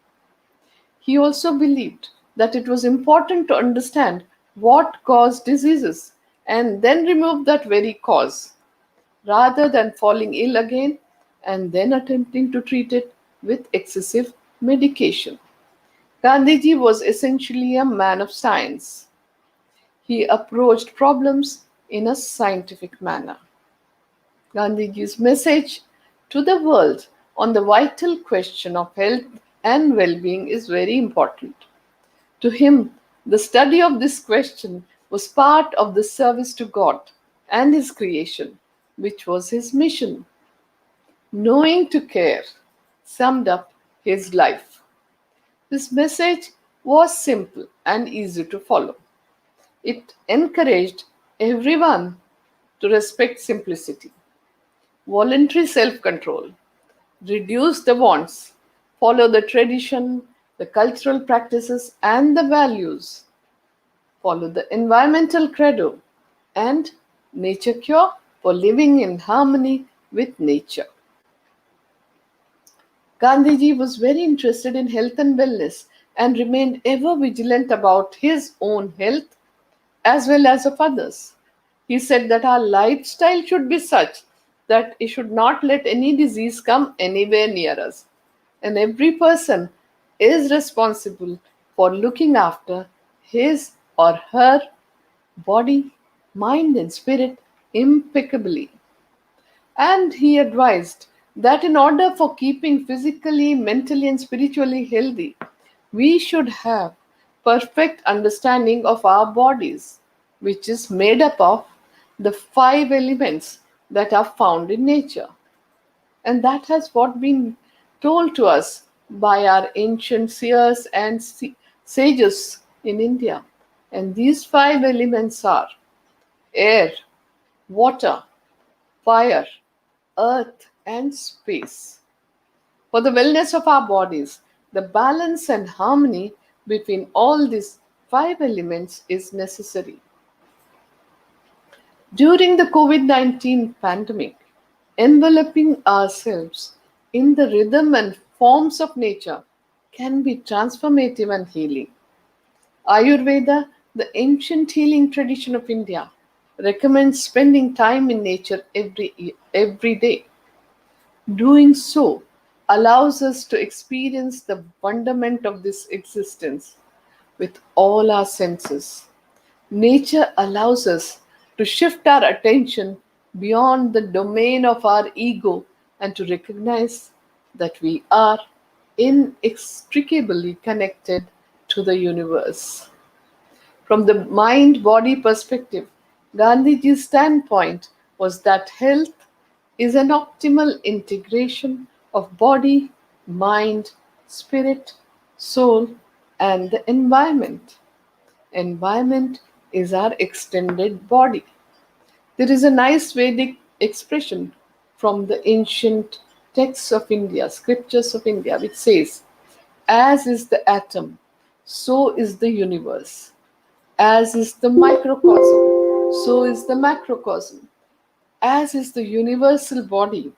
He also believed that it was important to understand what caused diseases and then remove that very cause, rather than falling ill again and then attempting to treat it with excessive medication. Gandhiji was essentially a man of science. He approached problems in a scientific manner. Gandhiji's message to the world on the vital question of health and well being is very important. To him, the study of this question was part of the service to God and His creation, which was his mission. Knowing to care summed up his life. His message was simple and easy to follow. It encouraged everyone to respect simplicity, voluntary self control, reduce the wants, follow the tradition, the cultural practices, and the values, follow the environmental credo, and nature cure for living in harmony with nature. Gandhiji was very interested in health and wellness and remained ever vigilant about his own health as well as of others. He said that our lifestyle should be such that it should not let any disease come anywhere near us. And every person is responsible for looking after his or her body, mind, and spirit impeccably. And he advised that in order for keeping physically, mentally, and spiritually healthy, we should have perfect understanding of our bodies, which is made up of the five elements that are found in nature. And that has what been told to us by our ancient seers and sages in India. And these five elements are air, water, fire, earth, and space. For the wellness of our bodies, the balance and harmony between all these five elements is necessary. During the COVID-19 pandemic, enveloping ourselves in the rhythm and forms of nature can be transformative and healing. Ayurveda, the ancient healing tradition of India, recommends spending time in nature every day. Doing so allows us to experience the wonderment of this existence with all our senses. Nature allows us to shift our attention beyond the domain of our ego and to recognize that we are inextricably connected to the universe. From the mind body perspective, Gandhiji's standpoint was that health is an optimal integration of body, mind, spirit, soul, and the environment. Environment is our extended body. There is a nice Vedic expression from the ancient texts of India, scriptures of India, which says, as is the atom, so is the universe. As is the microcosm, so is the macrocosm. As is the universal body,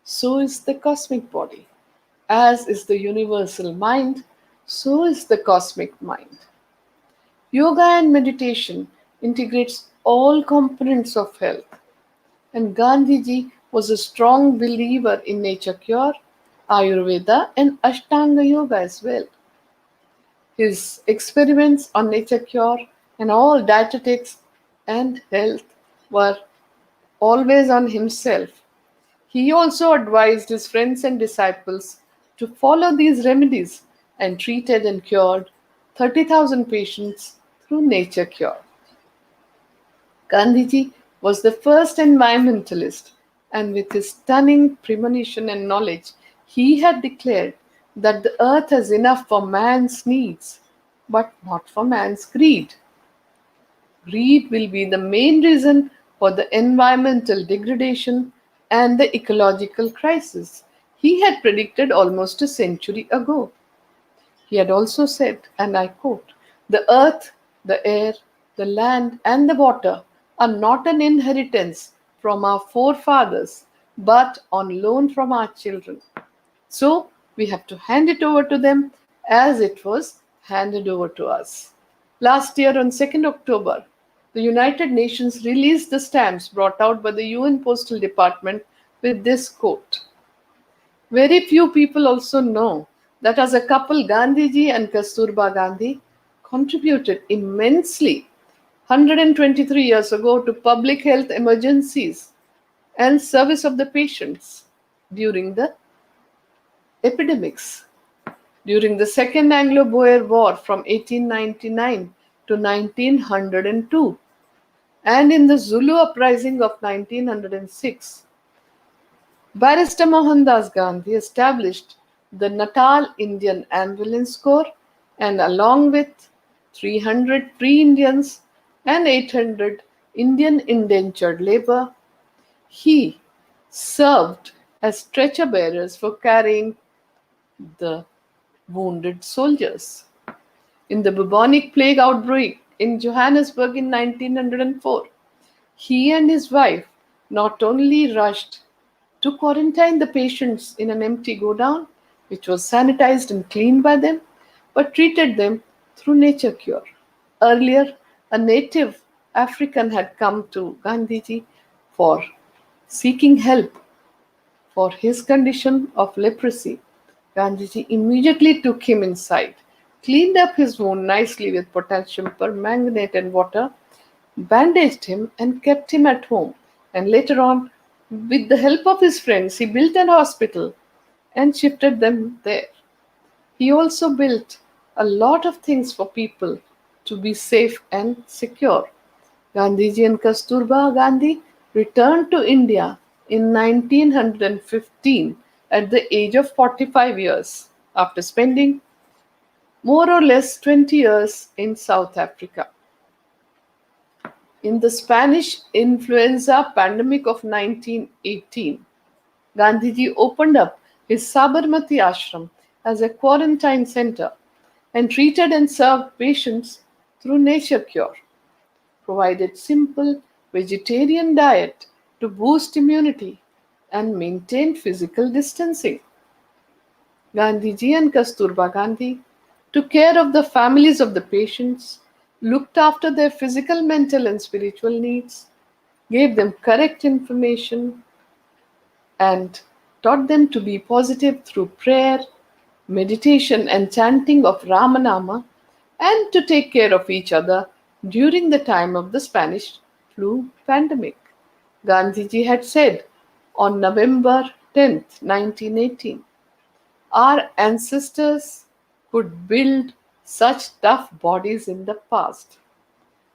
so is the cosmic body. As is the universal mind, so is the cosmic mind. Yoga and meditation integrates all components of health, and Gandhiji was a strong believer in nature cure, Ayurveda, and Ashtanga Yoga as well. His experiments on nature cure and all dietetics and health were always on himself. He also advised his friends and disciples to follow these remedies and treated and cured 30,000 patients through nature cure. Gandhiji was the first environmentalist, and with his stunning premonition and knowledge, he had declared that the earth has enough for man's needs, but not for man's greed. Greed will be the main reason for the environmental degradation and the ecological crisis he had predicted almost a century ago. He had also said, and I quote, the earth, the air, the land, and the water are not an inheritance from our forefathers, but on loan from our children. So we have to hand it over to them as it was handed over to us. Last year on 2nd October, the United Nations released the stamps brought out by the UN Postal Department with this quote. Very few people also know that as a couple, Gandhiji and Kasturba Gandhi contributed immensely 123 years ago to public health emergencies and service of the patients during the epidemics. During the Second Anglo-Boer War from 1899 to 1902 and in the Zulu uprising of 1906, Barrister Mohandas Gandhi established the Natal Indian Ambulance Corps, and along with 300 free Indians and 800 Indian indentured labor, he served as stretcher bearers for carrying the wounded soldiers. In the bubonic plague outbreak in Johannesburg in 1904, he and his wife not only rushed to quarantine the patients in an empty godown, which was sanitized and cleaned by them, but treated them through nature cure. Earlier, a native African had come to Gandhiji for seeking help for his condition of leprosy. Gandhiji immediately took him inside, cleaned up his wound nicely with potassium permanganate and water, bandaged him, and kept him at home. And later on, with the help of his friends, he built an hospital and shifted them there. He also built a lot of things for people to be safe and secure. Gandhiji and Kasturba Gandhi returned to India in 1915 at the age of 45 years after spending more or less 20 years in South Africa. In the Spanish influenza pandemic of 1918, Gandhiji opened up his Sabarmati ashram as a quarantine center and treated and served patients through nature cure, provided simple vegetarian diet to boost immunity and maintain physical distancing. Gandhiji and Kasturba Gandhi took care of the families of the patients, looked after their physical, mental, and spiritual needs, gave them correct information, and taught them to be positive through prayer, meditation, and chanting of Ramanama, and to take care of each other during the time of the Spanish flu pandemic. Gandhiji had said on November 10th, 1918, our ancestors could build such tough bodies in the past.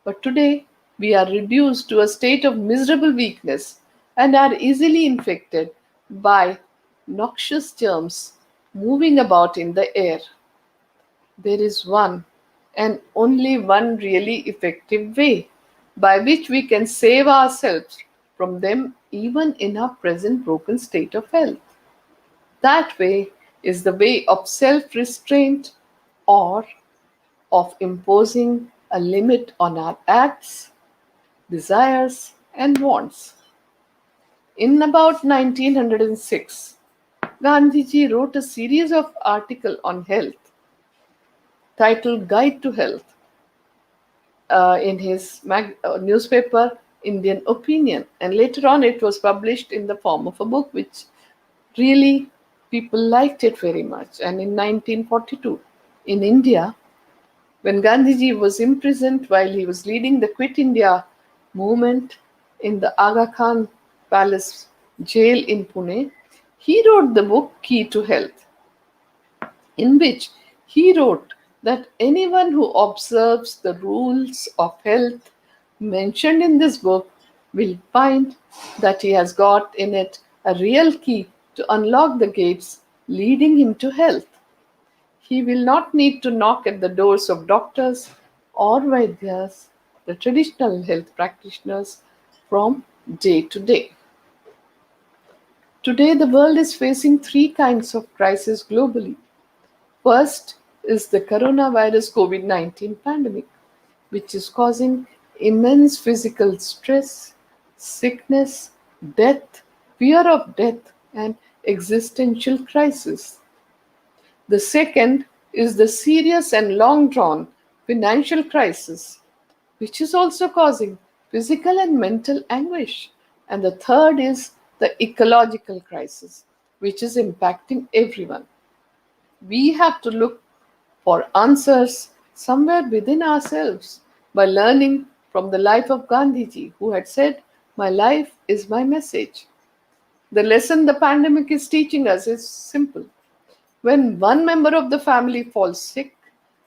But today, we are reduced to a state of miserable weakness and are easily infected by noxious germs moving about in the air. There is one and only one really effective way by which we can save ourselves from them even in our present broken state of health. That way is the way of self restraint or of imposing a limit on our acts, desires, and wants. In about 1906, Gandhiji wrote a series of articles on health titled Guide to Health in his newspaper Indian Opinion, and later on it was published in the form of a book, which really people liked it very much. And in 1942, in India, when Gandhiji was imprisoned while he was leading the Quit India movement in the Aga Khan Palace jail in Pune, he wrote the book Key to Health, in which he wrote that anyone who observes the rules of health mentioned in this book will find that he has got in it a real key to unlock the gates leading him to health. He will not need to knock at the doors of doctors or Vaidyas, the traditional health practitioners, from day to day. Today, the world is facing three kinds of crises globally. First is the coronavirus COVID 19 pandemic, which is causing immense physical stress, sickness, death, fear of death, and existential crisis. The second is the serious and long drawn financial crisis, which is also causing physical and mental anguish. And the third is the ecological crisis, which is impacting everyone. We have to look for answers somewhere within ourselves by learning from the life of Gandhiji, who had said, "My life is my message." The lesson the pandemic is teaching us is simple. When one member of the family falls sick,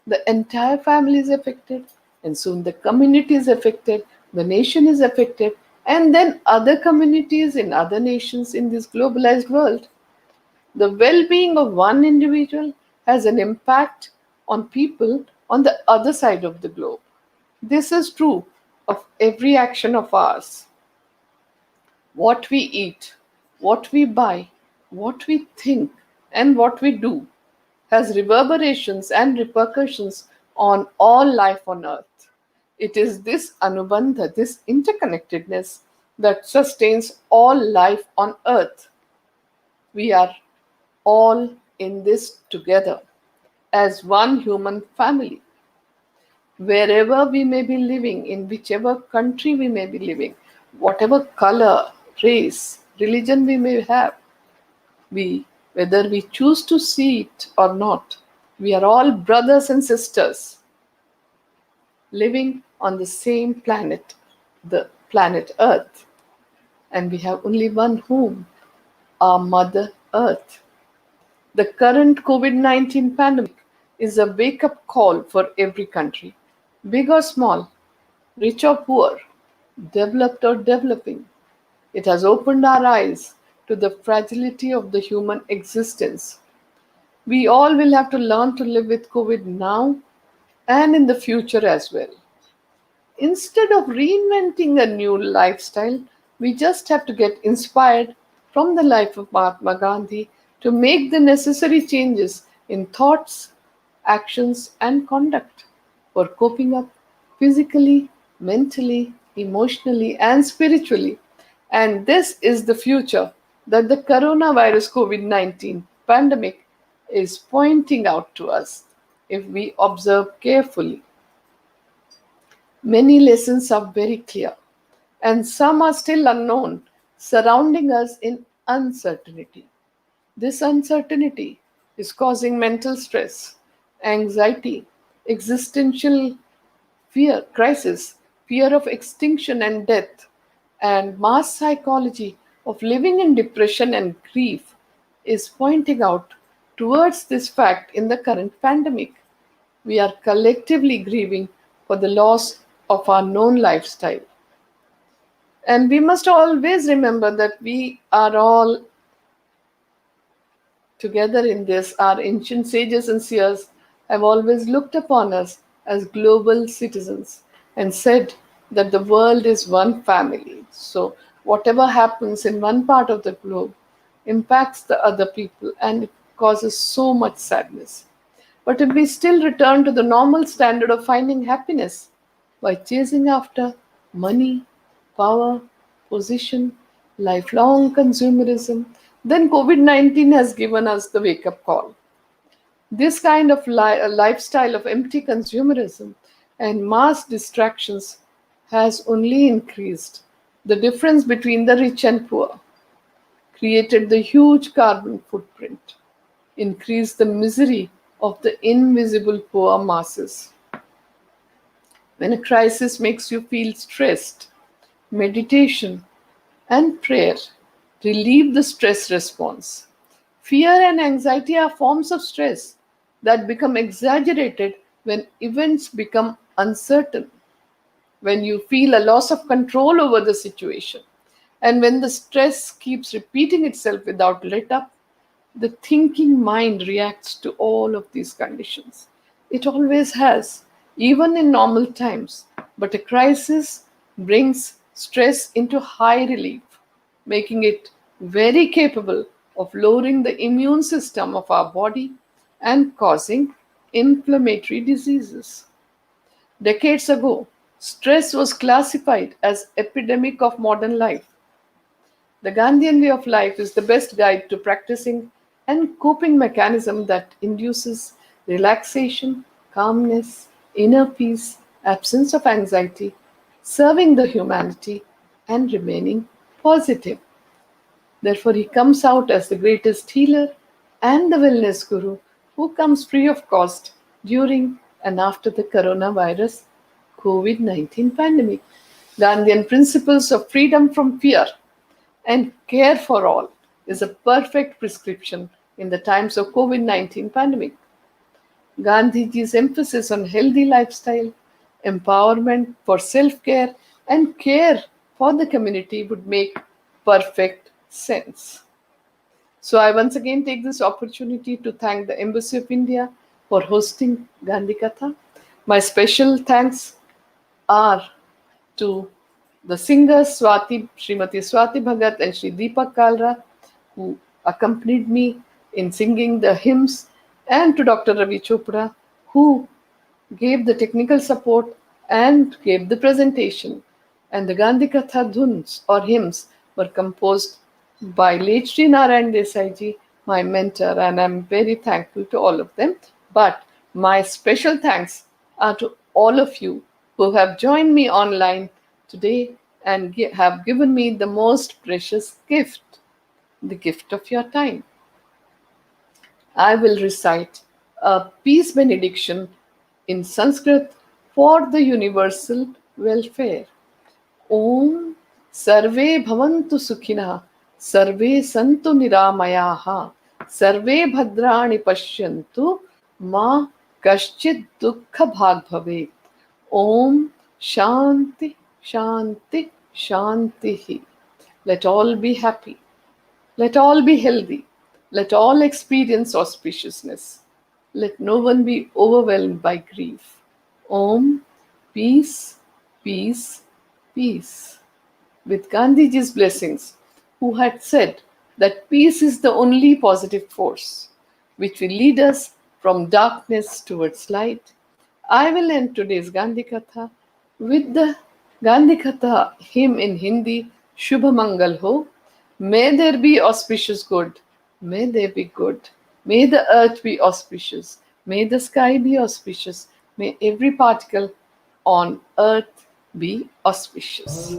the entire family is affected, and soon the community is affected, the nation is affected, and then other communities in other nations in this globalized world. The well being of one individual has an impact on people on the other side of the globe. This is true of every action of ours. What we eat, what we buy, what we think, and what we do has reverberations and repercussions on all life on earth. It is this anubandha, this interconnectedness, that sustains all life on earth. We are all in this together as one human family. Wherever we may be living, in whichever country we may be living, whatever color, race, religion we may have, whether we choose to see it or not, we are all brothers and sisters living on the same planet, the planet Earth. And we have only one home, our Mother Earth. The current COVID 19 pandemic is a wake up call for every country, big or small, rich or poor, developed or developing. It has opened our eyes to the fragility of the human existence. We all will have to learn to live with COVID now and in the future as well. Instead of reinventing a new lifestyle, we just have to get inspired from the life of Mahatma Gandhi to make the necessary changes in thoughts, actions, and conduct for coping up physically, mentally, emotionally, and spiritually. And this is the future that the coronavirus COVID 19 pandemic is pointing out to us if we observe carefully. Many lessons are very clear. and some are still unknown, surrounding us in uncertainty. This uncertainty is causing mental stress, anxiety, existential fear, crisis, fear of extinction and death, and mass psychology of living in depression and grief is pointing out towards this fact in the current pandemic. We are collectively grieving for the loss of our known lifestyle. And we must always remember that we are all together in this. Our ancient sages and seers have always looked upon us as global citizens and said that the world is one family. So, whatever happens in one part of the globe impacts the other people and it causes so much sadness. But if we still return to the normal standard of finding happiness by chasing after money, power, position, lifelong consumerism, then COVID 19 has given us the wake up call. This kind of lifestyle of empty consumerism and mass distractions has only increased the difference between the rich and poor, created the huge carbon footprint, increased the misery of the invisible poor masses. When a crisis makes you feel stressed, meditation and prayer relieve the stress response. Fear and anxiety are forms of stress that become exaggerated when events become uncertain, when you feel a loss of control over the situation, and when the stress keeps repeating itself without let up. The thinking mind reacts to all of these conditions. It always has, even in normal times. But a crisis brings stress into high relief, making it very capable of lowering the immune system of our body and causing inflammatory diseases. Decades ago, stress was classified as epidemic of modern life. The Gandhian way of life is the best guide to practicing and coping mechanism that induces relaxation, calmness, inner peace, absence of anxiety, serving the humanity, and remaining positive. Therefore, he comes out as the greatest healer and the wellness guru who comes free of cost during and after the coronavirus COVID 19 pandemic. Gandhian principles of freedom from fear and care for all is a perfect prescription in the times of COVID 19 pandemic. Gandhiji's emphasis on healthy lifestyle, empowerment for self-care and care for the community would make perfect sense. So I once again take this opportunity to thank the Embassy of India for hosting Gandhi Katha. My special thanks are to the singers Srimati Swati Bhagat and Sri Deepak Kalra, who accompanied me in singing the hymns, and to Dr. Ravi Chopra, who gave the technical support and gave the presentation. And the Gandhi Katha dhuns or hymns were composed by late Sri Narayan Desai ji, my mentor, and I'm very thankful to all of them. But my special thanks are to all of you who have joined me online today and have given me the most precious gift, the gift of your time. I will recite a peace benediction in Sanskrit for the universal welfare. Om Sarve Bhavantu Sukhina Sarve Santu Niramayaha Sarve Bhadrani Pashyantu Ma Kaschid Dukkha Bhag Bhavet. Om Shanti Shanti Shanti. Let all be happy. Let all be healthy. Let all experience auspiciousness. Let no one be overwhelmed by grief. Om, peace, peace, peace. With Gandhiji's blessings, who had said that peace is the only positive force which will lead us from darkness towards light, I will end today's Gandhi Katha with the Gandhi Katha hymn in Hindi, Shubha Mangal Ho. May there be auspicious good. May there be good. May the earth be auspicious. May the sky be auspicious. May every particle on earth be auspicious.